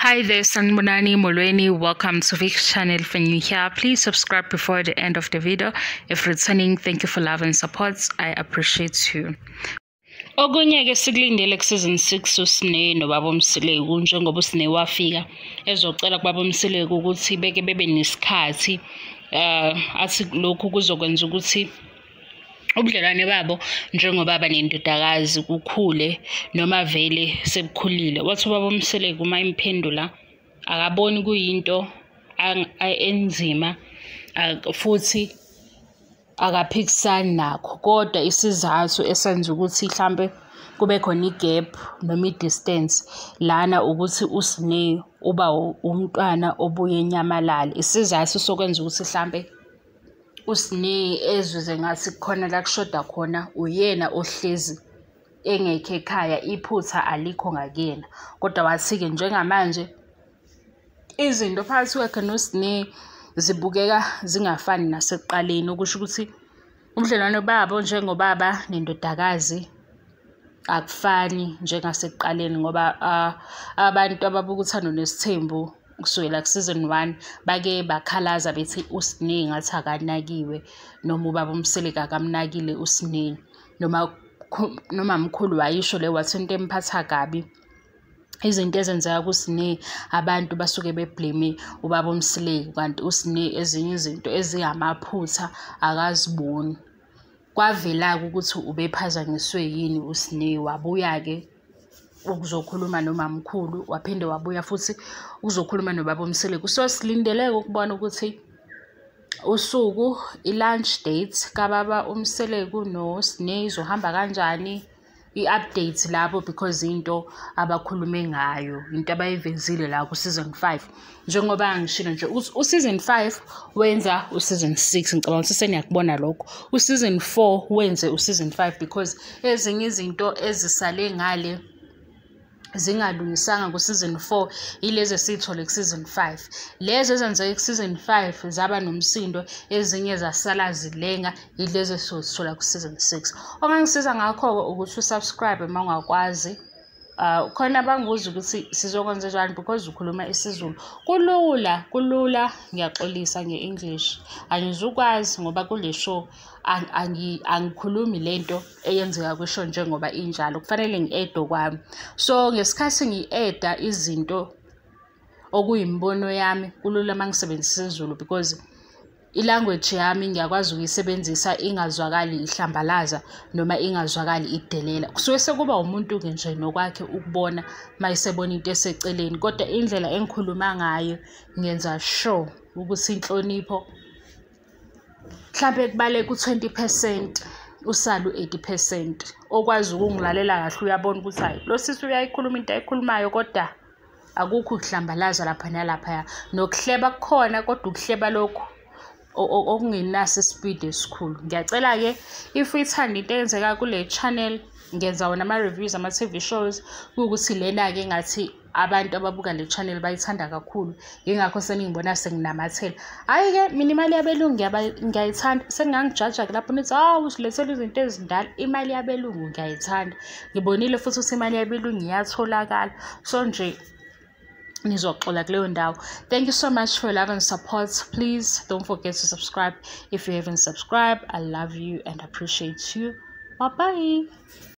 Hi there, Sanbonani Molweni. Welcome to Vic's channel. If you're new here, please subscribe before the end of the video. If returning, thank you for love and support. I appreciate you. Okunye-ke sikulindele ku-season 6 uSne noBaba Mseleku njengoba uSne wafika ezocela kuBaba Mseleku ukuthi bebe nesikhathi athi lokhu kuzokwenza ukuthi ubudlelwane babo njengobaba nendodakazi kukhule noma vele sebukhulile. Wathi uBaba Mseleku uma imphendula akaboni kuyinto enzima futhi akaphikisani nakho, kodwa isizathu esenza ukuthi mhlambe kube khona igap noma idistance lana ukuthi uSne uba umntwana obuye enyamalala. Isizathu sokwenza ukuthi mhlambe uSne ezwe ngathi khona la kushoda khona uyena ohlezi engekho ekhaya, iphutha alikho ngakuyena. Kodwa wathi-ke njengamanje izinto phakathi kwakhe noSne zibukeka zingafani nasekuqaleni, okusho ukuthi ubudlelwane babo njengobaba nendodakazi akufani njengasekuqaleni, ngoba abantu ababuka Uthando Nes'thembu kusukela ku-season 1 bake bakhalaza bethi uSne ngathi akanakiwe noma uBaba Mseleku akamnakile uSne, noma mkhulu wayisho le wathi into emphatha kabi izinto ezenzeka kuSne abantu basuke beblame uBaba Mseleku, kanti uSne ezinye izinto ezingamaphutha akaziboni. Kwavela-ke ukuthi ubephazanyiswe yini uSne, wabuya-ke ukuzokhuluma nomamkhulu, waphinde wabuya futhi ukuzokhuluma noBaba Mseleku. So silindele ukubona ukuthi usuku i-lunch date kaBaba uMseleku noSne izohamba kanjani, i-update lapho, because into abakhulume ngayo, into abayivezile la ku-season 5. Njengoba ngishilo nje u-season 5 wenza u-season 6, ngicabanga ukuthi seniyakubona lokho. U-season 4 wenze u-season 5 because ezinye izinto ezisale ngale zingalungisanga ku-season 4 ilezi esithole ku-season 5. Lezi ezenzeke ku-season 5 zaba nomsindo, ezinye zasala zilenga, ilezi esizithola ku-season 6. Ongangisiza ngakho-ke ukuthi usubscribe uma ungakwazi. Khona bangibuza ukuthi sizokwenza njani because ukhuluma isiZulu. Kulula, ngiyaxolisa nge-English. Angizukwazi ngoba kule show angikhulumi lento eyenzeka kwishow njengoba injalo, kufanele ngi-ede okwami. So ngesikhathi ngi-eda izinto okuyimbono yami kulula mangisebenzisa isiZulu because ilanguage yami ngiyakwazi ukuyisebenzisa ingazwakali ihlambalaza noma ingazwakali idelela. Kusuke sekuba umuntu-ke nje nokwakhe ukubona mayisebona into eseceleni, kodwa indlela engikhuluma ngayo ngenza sure ukuthi inhlonipho mhlambe kubaleka u-20% usale u-80%. Okwazi ukungilalela kahle uyabona ukuthi hayi lo sisi uyayikhuluma into ayikhulumayo, kodwa akukho ukuhlambalaza lapha nalaphaya. Nokuhleba kukhona, kodwa ukuhleba lokhu okungenaso ispeed esikhulu. Ngiyacela-ke if uyithanda into eyenzeka kule channel, ngenza wona ama-reviews ama-TV shows, kuwukuthi lena-ke engathi abantu ababuka le channel bayithanda kakhulu, yingakho seningibona senginamathela. Hhayi-ke mina imali yabelungu ngiyayithanda, seningangijaja-ke lapho nithi hawu usilethela izinto ezindala. Imali yabelungu ngiyayithanda, ngibonile futhi ukuthi imali yabelungu iyatholakala. So nje nizoxola kuleyo ndawo. Thank you so much for your love and support. Please don't forget to subscribe if you haven't subscribed. I love you and appreciate you. Bye bye.